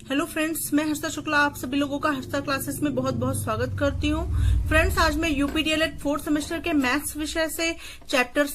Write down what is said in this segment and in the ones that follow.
Hello friends, मैं हर्षा शुक्ला आप सभी लोगों का हर्षा क्लासेस में बहुत बहुत स्वागत करती हूँ। फ्रेंड्स, आज मैं यूपी डीएलएड 4th सेमेस्टर के मैथ्स विषय से चैप्टर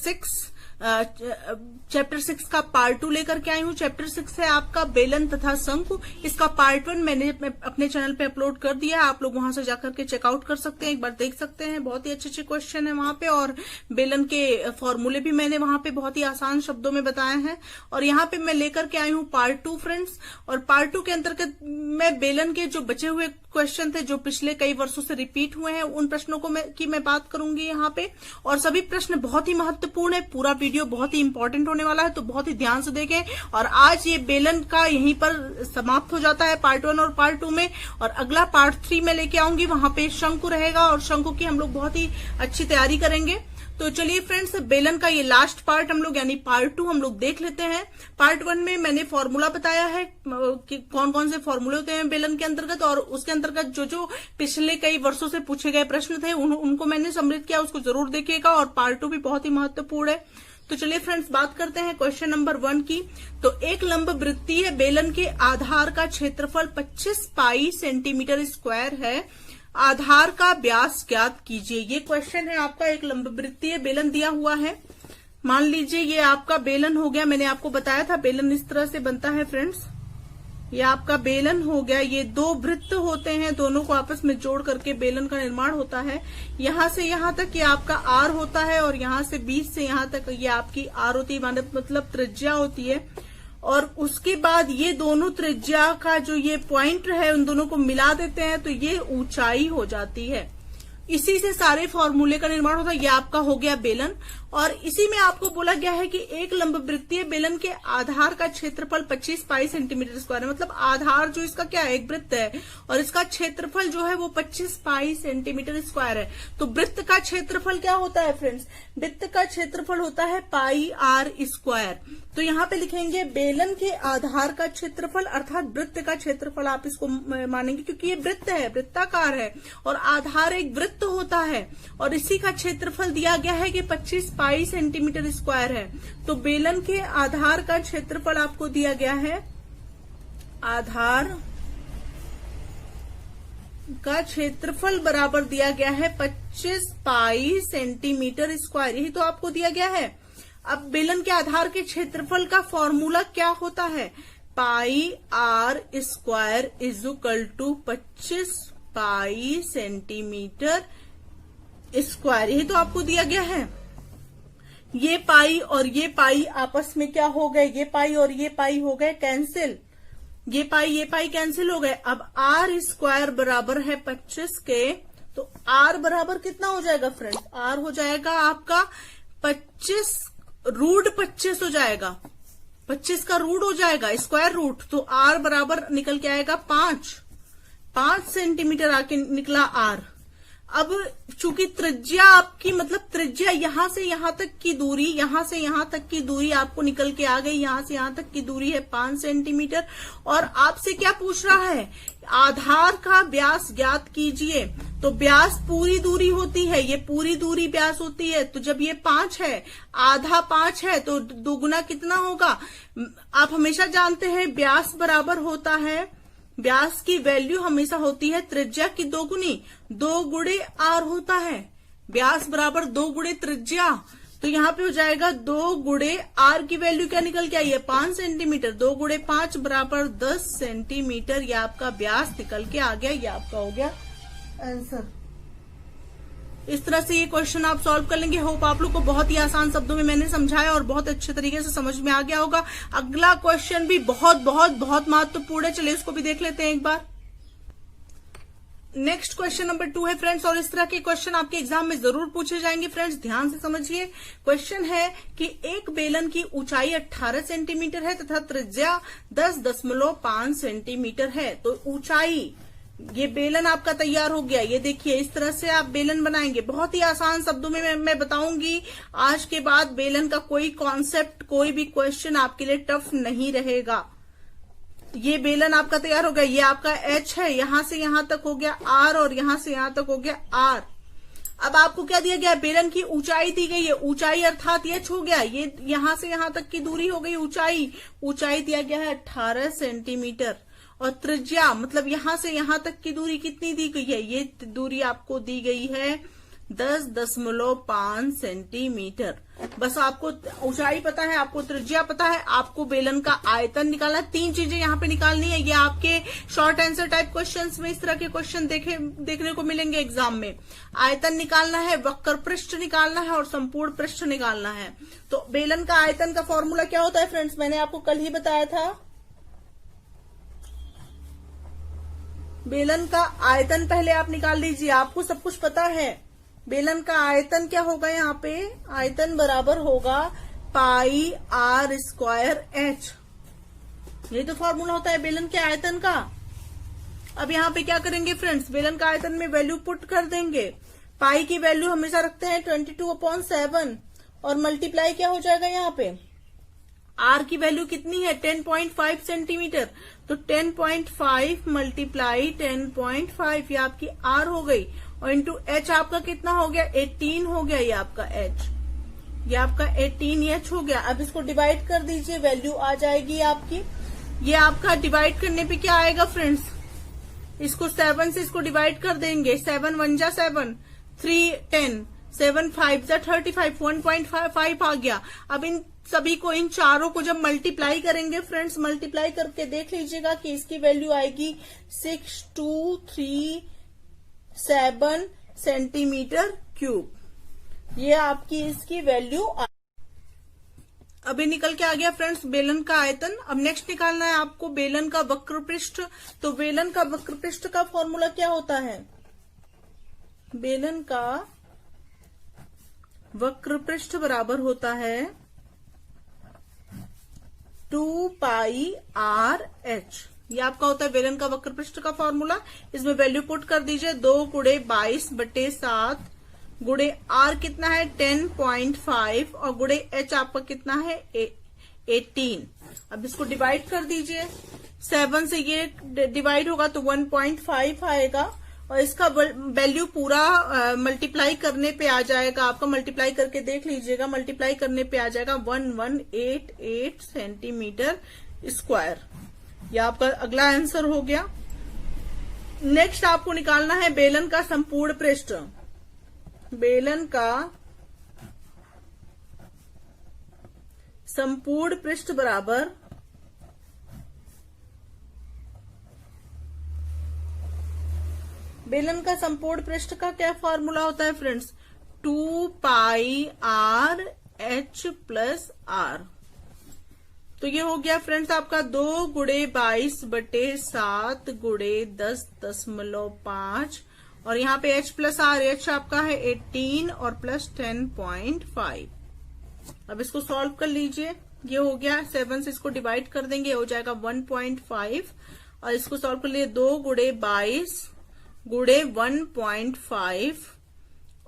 6 का पार्ट 2 लेकर के आई हूँ। चैप्टर 6 है आपका बेलन तथा शंकु। इसका पार्ट 1 मैंने अपने चैनल पे अपलोड कर दिया है, आप लोग वहां से जाकर के चेकआउट कर सकते हैं, एक बार देख सकते हैं। बहुत ही अच्छे क्वेश्चन है वहां पे, और बेलन के फॉर्मूले भी मैंने वहां पे बहुत ही आसान शब्दों में बताए हैं। और यहाँ पे मैं लेकर के आई हूँ पार्ट 2 फ्रेंड्स। और पार्ट 2 के अंतर्गत मैं बेलन के जो बचे हुए क्वेश्चन थे, जो पिछले कई वर्षों से रिपीट हुए हैं, उन प्रश्नों को मैं बात करूंगी यहाँ पे। और सभी प्रश्न बहुत ही महत्वपूर्ण है, पूरा वीडियो बहुत ही इंपॉर्टेंट होने वाला है, तो बहुत ही ध्यान से देखें। और आज ये बेलन का यहीं पर समाप्त हो जाता है पार्ट 1 और पार्ट 2 में, और अगला पार्ट 3 में लेके आऊंगी, वहां पे शंकु रहेगा, और शंकु की हम लोग बहुत ही अच्छी तैयारी करेंगे। तो चलिए फ्रेंड्स, बेलन का ये लास्ट पार्ट हम लोग यानी पार्ट 2 हम लोग देख लेते हैं। पार्ट 1 में मैंने फॉर्मूला बताया है कि कौन कौन से फॉर्मूले होते हैं बेलन के अंतर्गत, और उसके अंतर्गत जो जो पिछले कई वर्षों से पूछे गए प्रश्न थे उनको मैंने सम्मिलित किया, उसको जरूर देखिएगा। और पार्ट 2 भी बहुत ही महत्वपूर्ण है। तो चलिए फ्रेंड्स, बात करते हैं क्वेश्चन नंबर 1 की। तो एक लंब वृत्तीय बेलन के आधार का क्षेत्रफल 25 पाई सेंटीमीटर स्क्वायर है, आधार का व्यास ज्ञात कीजिए। ये क्वेश्चन है आपका। एक लंबवृत्तीय बेलन दिया हुआ है। मान लीजिए ये आपका बेलन हो गया, मैंने आपको बताया था बेलन इस तरह से बनता है फ्रेंड्स। ये आपका बेलन हो गया, ये दो वृत्त होते हैं, दोनों को आपस में जोड़ करके बेलन का निर्माण होता है। यहां से यहां तक ये आपका आर होता है, और यहां से बीच से यहां तक ये आपकी आर होती है, मतलब त्रिज्या होती है। और उसके बाद ये दोनों त्रिज्या का जो ये पॉइंट है, उन दोनों को मिला देते हैं, तो ये ऊंचाई हो जाती है। इसी से सारे फॉर्मूले का निर्माण होता है। ये आपका हो गया बेलन, और इसी में आपको बोला गया है कि एक लंबवृत्तीय बेलन के आधार का क्षेत्रफल 25 पाई सेंटीमीटर स्क्वायर है। मतलब आधार जो इसका क्या है, एक वृत्त है, और इसका क्षेत्रफल जो है वो 25 पाई सेंटीमीटर स्क्वायर है। तो वृत्त का क्षेत्रफल क्या होता है फ्रेंड्स? वृत्त का क्षेत्रफल होता है पाई आर स्क्वायर। तो यहाँ पे लिखेंगे बेलन के आधार का क्षेत्रफल, अर्थात वृत्त का क्षेत्रफल आप इसको मानेंगे, क्योंकि ये वृत्त है, वृत्ताकार है, और आधार एक वृत्त होता है, और इसी का क्षेत्रफल दिया गया है कि 25 पाई सेंटीमीटर स्क्वायर है। तो बेलन के आधार का क्षेत्रफल आपको दिया गया है, आधार का क्षेत्रफल बराबर दिया गया है 25 पाई सेंटीमीटर स्क्वायर, यही तो आपको दिया गया है। अब बेलन के आधार के क्षेत्रफल का फॉर्मूला क्या होता है? Pi r square is equal to 25 pi centimetre square, यही तो आपको दिया गया है। ये पाई और ये पाई आपस में क्या हो गए? ये पाई और ये पाई हो गए कैंसिल, ये पाई कैंसिल हो गए। अब आर स्क्वायर बराबर है 25 के, तो आर बराबर कितना हो जाएगा फ्रेंड्स? आर हो जाएगा आपका 25 रूट 25 हो जाएगा, 25 का रूट हो जाएगा, स्क्वायर रूट। तो आर बराबर निकल के आएगा 5 सेंटीमीटर आके निकला आर। अब चूंकि त्रिज्या आपकी, मतलब त्रिज्या यहां से यहां तक की दूरी, यहां से यहां तक की दूरी आपको निकल के आ गई, यहां से यहां तक की दूरी है 5 सेंटीमीटर। और आपसे क्या पूछ रहा है? आधार का व्यास ज्ञात कीजिए। तो व्यास पूरी दूरी होती है, ये पूरी दूरी व्यास होती है। तो जब ये 5 है, आधा 5 है, तो दोगुना कितना होगा? आप हमेशा जानते हैं व्यास बराबर होता है, व्यास की वैल्यू हमेशा होती है त्रिज्या की दोगुनी, 2 गुणे आर होता है। व्यास बराबर 2 गुणे त्रिज्या, तो यहाँ पे हो जाएगा 2 गुणे आर की वैल्यू क्या निकल के आई है? 5 सेंटीमीटर। 2 गुणे 5 बराबर 10 सेंटीमीटर, ये आपका व्यास निकल के आ गया, ये आपका हो गया आंसर। इस तरह से ये क्वेश्चन आप सॉल्व कर लेंगे। होप आप लोग को बहुत ही आसान शब्दों में मैंने समझाया और बहुत अच्छे तरीके से समझ में आ गया होगा। अगला क्वेश्चन भी बहुत बहुत बहुत महत्वपूर्ण है, चलिए इसको भी देख लेते हैं एक बार। नेक्स्ट क्वेश्चन नंबर 2 है फ्रेंड्स, और इस तरह के क्वेश्चन आपके एग्जाम में जरूर पूछे जाएंगे फ्रेंड्स, ध्यान से समझिए। क्वेश्चन है कि एक बेलन की ऊंचाई 18 सेंटीमीटर है तथा त्रिज्या 10.5 सेंटीमीटर है। तो ऊंचाई, ये बेलन आपका तैयार हो गया। ये देखिए, इस तरह से आप बेलन बनाएंगे। बहुत ही आसान शब्दों में मैं बताऊंगी। आज के बाद बेलन का कोई कॉन्सेप्ट, कोई भी क्वेश्चन आपके लिए टफ नहीं रहेगा। ये बेलन आपका तैयार हो गया। ये आपका एच है, यहां से यहां तक हो गया आर, और यहां से यहां तक हो गया आर। अब आपको क्या दिया गया? बेलन की ऊंचाई दी गई है, ऊंचाई अर्थात एच हो गया। ये यहां से यहां तक की दूरी हो गई ऊंचाई, ऊंचाई दिया गया है 18 सेंटीमीटर। और त्रिज्या मतलब यहां से यहां तक की दूरी कितनी दी गई है, ये दूरी आपको दी गई है 10.5 सेंटीमीटर। बस आपको ऊंचाई पता है, आपको त्रिज्या पता है, आपको बेलन का आयतन निकालना है। 3 चीजें यहाँ पे निकालनी है। ये आपके शॉर्ट आंसर टाइप क्वेश्चंस में इस तरह के क्वेश्चन देखने को मिलेंगे एग्जाम में। आयतन निकालना है, वक्र पृष्ठ निकालना है और संपूर्ण पृष्ठ निकालना है। तो बेलन का आयतन का फॉर्मूला क्या होता है फ्रेंड्स, मैंने आपको कल ही बताया था। बेलन का आयतन पहले आप निकाल लीजिए, आपको सब कुछ पता है। बेलन का आयतन क्या होगा, यहाँ पे आयतन बराबर होगा पाई r स्क्वायर h। यही तो फॉर्मूला होता है बेलन के आयतन का। अब यहाँ पे क्या करेंगे फ्रेंड्स, बेलन का आयतन में वैल्यू पुट कर देंगे। पाई की वैल्यू हमेशा रखते हैं 22/7 और मल्टीप्लाई क्या हो जाएगा, यहाँ पे r की वैल्यू कितनी है 10.5 सेंटीमीटर, तो 10.5 मल्टीप्लाई 10.5 ये आपकी r हो गई और इंटू h आपका कितना हो गया 18 हो गया, ये आपका h, ये आपका 18h हो गया। अब इसको डिवाइड कर दीजिए, वैल्यू आ जाएगी आपकी। ये आपका डिवाइड करने पे क्या आएगा फ्रेंड्स, इसको 7 से इसको डिवाइड कर देंगे। 7 1 जा 7, 3 10, 7 5 जा 35, 1.5 आ गया। अब इन सभी को, इन चारों को जब मल्टीप्लाई करेंगे फ्रेंड्स, मल्टीप्लाई करके देख लीजिएगा कि इसकी वैल्यू आएगी 6237 सेंटीमीटर क्यूब। ये आपकी इसकी वैल्यू अभी निकल के आ गया फ्रेंड्स बेलन का आयतन। अब नेक्स्ट निकालना है आपको बेलन का वक्र पृष्ठ। तो बेलन का वक्र पृष्ठ का फॉर्मूला क्या होता है, बेलन का वक्र पृष्ठ बराबर होता है 2 पाई r h। ये आपका होता है बेलन का वक्र पृष्ठ का फॉर्मूला। इसमें वैल्यू पुट कर दीजिए, 2 गुणे 22/7 गुणे r कितना है 10.5 और गुणे h आपका कितना है 18। अब इसको डिवाइड कर दीजिए, 7 से ये डिवाइड होगा तो 1.5 आएगा और इसका वैल्यू पूरा मल्टीप्लाई करने पे आ जाएगा। आपका मल्टीप्लाई करके देख लीजिएगा, मल्टीप्लाई करने पे आ जाएगा 1188 सेंटीमीटर स्क्वायर। ये आपका अगला आंसर हो गया। नेक्स्ट आपको निकालना है बेलन का संपूर्ण पृष्ठ। बेलन का संपूर्ण पृष्ठ बराबर बेलन का संपूर्ण पृष्ठ का क्या फॉर्मूला होता है फ्रेंड्स, 2 पाई r h प्लस r। तो ये हो गया फ्रेंड्स आपका 2 गुणे 22/7 गुणे 10.5 और यहाँ पे h प्लस r, h आपका है 18 और प्लस 10.5। अब इसको सॉल्व कर लीजिए, ये हो गया 7 से इसको डिवाइड कर देंगे, हो जाएगा 1.5 और इसको सॉल्व कर लिए 2 गुणे 22 गुणे 1.5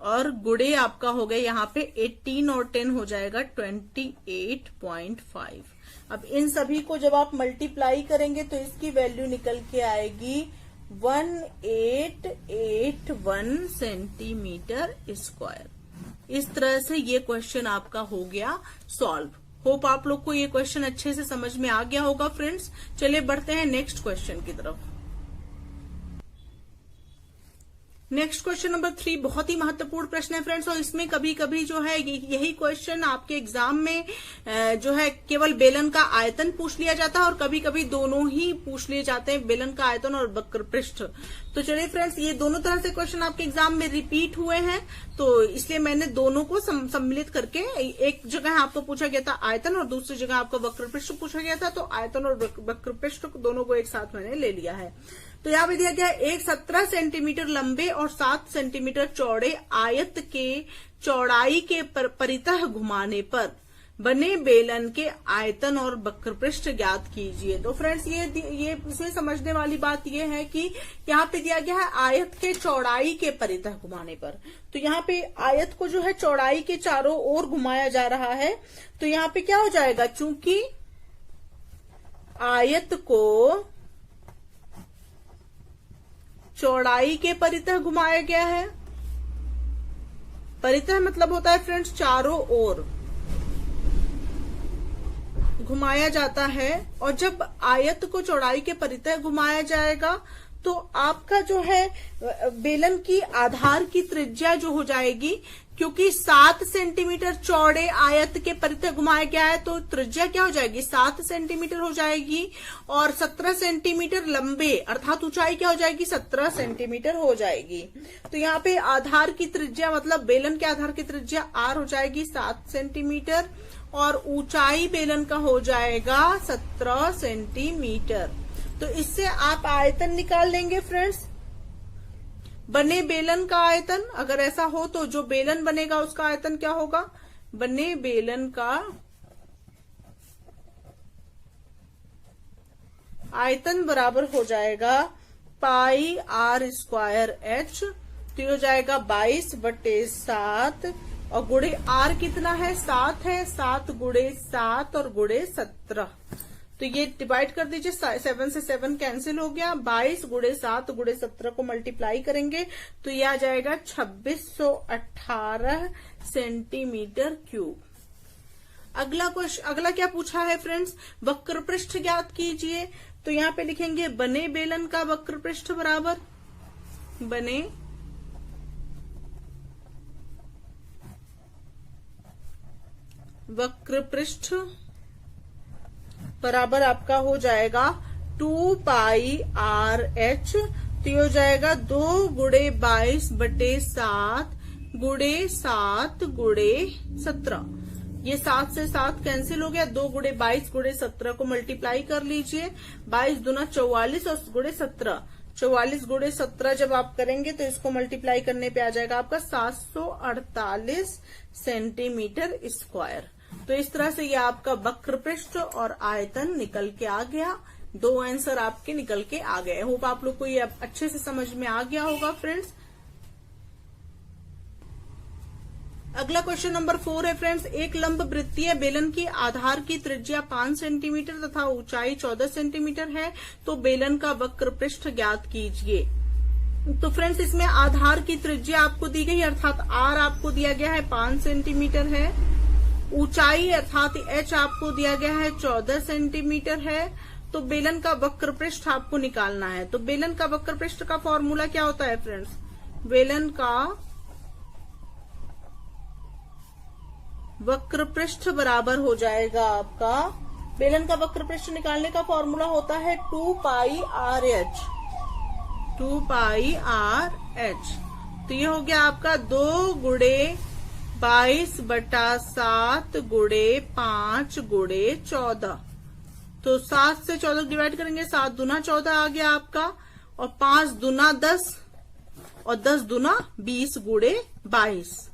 और गुणे आपका हो गया यहाँ पे 18 और 10 हो जाएगा 28.5। अब इन सभी को जब आप मल्टीप्लाई करेंगे तो इसकी वैल्यू निकल के आएगी 1881 सेंटीमीटर स्क्वायर। इस तरह से ये क्वेश्चन आपका हो गया सॉल्व। होप आप लोग को ये क्वेश्चन अच्छे से समझ में आ गया होगा फ्रेंड्स। चलिए बढ़ते हैं नेक्स्ट क्वेश्चन की तरफ। नेक्स्ट क्वेश्चन नंबर 3 बहुत ही महत्वपूर्ण प्रश्न है फ्रेंड्स और इसमें कभी कभी जो है यही क्वेश्चन आपके एग्जाम में जो है केवल बेलन का आयतन पूछ लिया जाता है और कभी कभी दोनों ही पूछ लिए जाते हैं, बेलन का आयतन और वक्र पृष्ठ। तो चलिए फ्रेंड्स, ये दोनों तरह से क्वेश्चन आपके एग्जाम में रिपीट हुए हैं तो इसलिए मैंने दोनों को सम्मिलित करके एक जगह आपको पूछा गया था आयतन और दूसरी जगह आपको वक्र पृष्ठ पूछा गया था, तो आयतन और वक्र पृष्ठ दोनों को एक साथ मैंने ले लिया है। तो यहाँ पे दिया गया है एक 17 सेंटीमीटर लंबे और 7 सेंटीमीटर चौड़े आयत के चौड़ाई के परितः घुमाने पर बने बेलन के आयतन और वक्र पृष्ठ ज्ञात कीजिए। तो फ्रेंड्स ये इसमें समझने वाली बात ये है कि यहाँ पे दिया गया है आयत के चौड़ाई के परितः घुमाने पर। तो यहाँ पे आयत को जो है चौड़ाई के चारों ओर घुमाया जा रहा है तो यहाँ पे क्या हो जाएगा, चूंकि आयत को चौड़ाई के परितः घुमाया गया है, परितः मतलब होता है फ्रेंड्स चारों ओर घुमाया जाता है और जब आयत को चौड़ाई के परितः घुमाया जाएगा तो आपका जो है बेलन की आधार की त्रिज्या जो हो जाएगी, क्योंकि 7 सेंटीमीटर चौड़े आयत के परितः घुमाया गया है तो त्रिज्या क्या हो जाएगी 7 सेंटीमीटर हो जाएगी और 17 सेंटीमीटर लंबे अर्थात ऊंचाई क्या हो जाएगी 17 सेंटीमीटर हो जाएगी। तो यहाँ पे आधार की त्रिज्या मतलब बेलन के आधार की त्रिज्या आर हो जाएगी 7 सेंटीमीटर और ऊंचाई बेलन का हो जाएगा 17 सेंटीमीटर। तो इससे आप आयतन निकाल लेंगे फ्रेंड्स, बने बेलन का आयतन। अगर ऐसा हो तो जो बेलन बनेगा उसका आयतन क्या होगा, बने बेलन का आयतन बराबर हो जाएगा पाई आर स्क्वायर एच, तो हो जाएगा 22/7 और गुणे आर कितना है 7 है, 7 गुणे 7 और गुणे 17। तो ये डिवाइड कर दीजिए, 7 से 7 कैंसिल हो गया, 22 गुणे 7 गुणे 17 को मल्टीप्लाई करेंगे तो ये आ जाएगा 2618 सेंटीमीटर क्यूब। अगला क्या पूछा है फ्रेंड्स, वक्र पृष्ठ ज्ञात कीजिए। तो यहाँ पे लिखेंगे बने बेलन का वक्र पृष्ठ बराबर बने वक्र पृष्ठ बराबर आपका हो जाएगा 2 पाई आर एच, तो ये हो जाएगा 2 गुणे 22/7 गुणे 7 गुणे 17। ये 7 से 7 कैंसिल हो गया, 2 गुणे 22 गुणे 17 को मल्टीप्लाई कर लीजिए, 22 दूना 44 और गुणे 17, 44 गुणे 17 जब आप करेंगे तो इसको मल्टीप्लाई करने पे आ जाएगा आपका 748 सेंटीमीटर स्क्वायर। तो इस तरह से ये आपका वक्र पृष्ठ और आयतन निकल के आ गया। 2 आंसर आपके निकल के आ गए। होप आप लोग को ये अच्छे से समझ में आ गया होगा फ्रेंड्स। अगला क्वेश्चन नंबर 4 है फ्रेंड्स, एक लंब वृत्तीय बेलन की आधार की त्रिज्या 5 सेंटीमीटर तथा ऊंचाई 14 सेंटीमीटर है, तो बेलन का वक्र पृष्ठ ज्ञात कीजिए। तो फ्रेंड्स इसमें आधार की त्रिज्या आपको दी गई अर्थात आर आपको दिया गया है 5 सेंटीमीटर है, ऊंचाई अर्थात एच आपको दिया गया है 14 सेंटीमीटर है। तो बेलन का वक्र पृष्ठ आपको निकालना है। तो बेलन का वक्र पृष्ठ का फॉर्मूला क्या होता है फ्रेंड्स, बेलन का वक्र पृष्ठ बराबर हो जाएगा आपका, बेलन का वक्र पृष्ठ निकालने का फॉर्मूला होता है 2 पाई आर एच, 2 पाई आर एच। तो ये हो गया आपका 2 गुणे 22/7 गुणे 5 गुणे 14। तो 7 से 14 डिवाइड करेंगे, 7 दूना 14 आ गया आपका और 5 दूना 10 और 10 दूना 20 गुणे 22।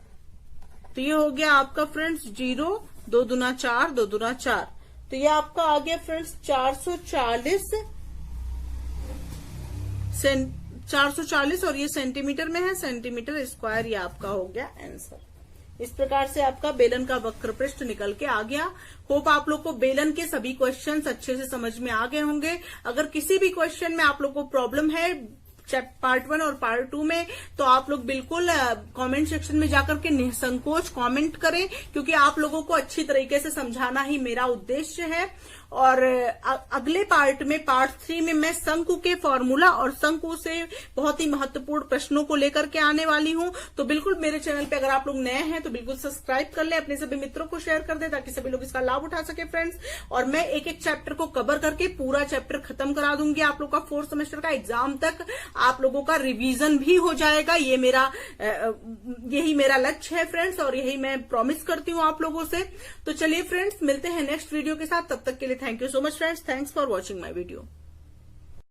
तो ये हो गया आपका फ्रेंड्स 0, 2 दूना 4, 2 दूना 4। तो ये आपका आ गया फ्रेंड्स 440 और ये सेंटीमीटर में है, सेंटीमीटर स्क्वायर ये आपका हो गया आंसर। इस प्रकार से आपका बेलन का वक्र पृष्ठ निकल के आ गया। होप आप लोग को बेलन के सभी क्वेश्चंस अच्छे से समझ में आ गए होंगे। अगर किसी भी क्वेश्चन में आप लोग को प्रॉब्लम है पार्ट 1 और पार्ट 2 में, तो आप लोग बिल्कुल कमेंट सेक्शन में जाकर के निसंकोच कमेंट करें, क्योंकि आप लोगों को अच्छी तरीके से समझाना ही मेरा उद्देश्य है। और अगले पार्ट में पार्ट 3 में मैं शंकु के फॉर्मूला और शंकु से बहुत ही महत्वपूर्ण प्रश्नों को लेकर के आने वाली हूं। तो बिल्कुल मेरे चैनल पे अगर आप लोग नए हैं तो बिल्कुल सब्सक्राइब कर लें, अपने सभी मित्रों को शेयर कर दें ताकि सभी लोग इसका लाभ उठा सके फ्रेंड्स। और मैं एक एक चैप्टर को कवर करके पूरा चैप्टर खत्म करा दूंगी आप लोग का 4th सेमेस्टर का एग्जाम तक आप लोगों का रिवीजन भी हो जाएगा। यही मेरा लक्ष्य है फ्रेंड्स और यही मैं प्रॉमिस करती हूँ आप लोगों से। तो चलिए फ्रेंड्स मिलते हैं नेक्स्ट वीडियो के साथ, तब तक के लिए thank you so much friends, thanks for watching my video.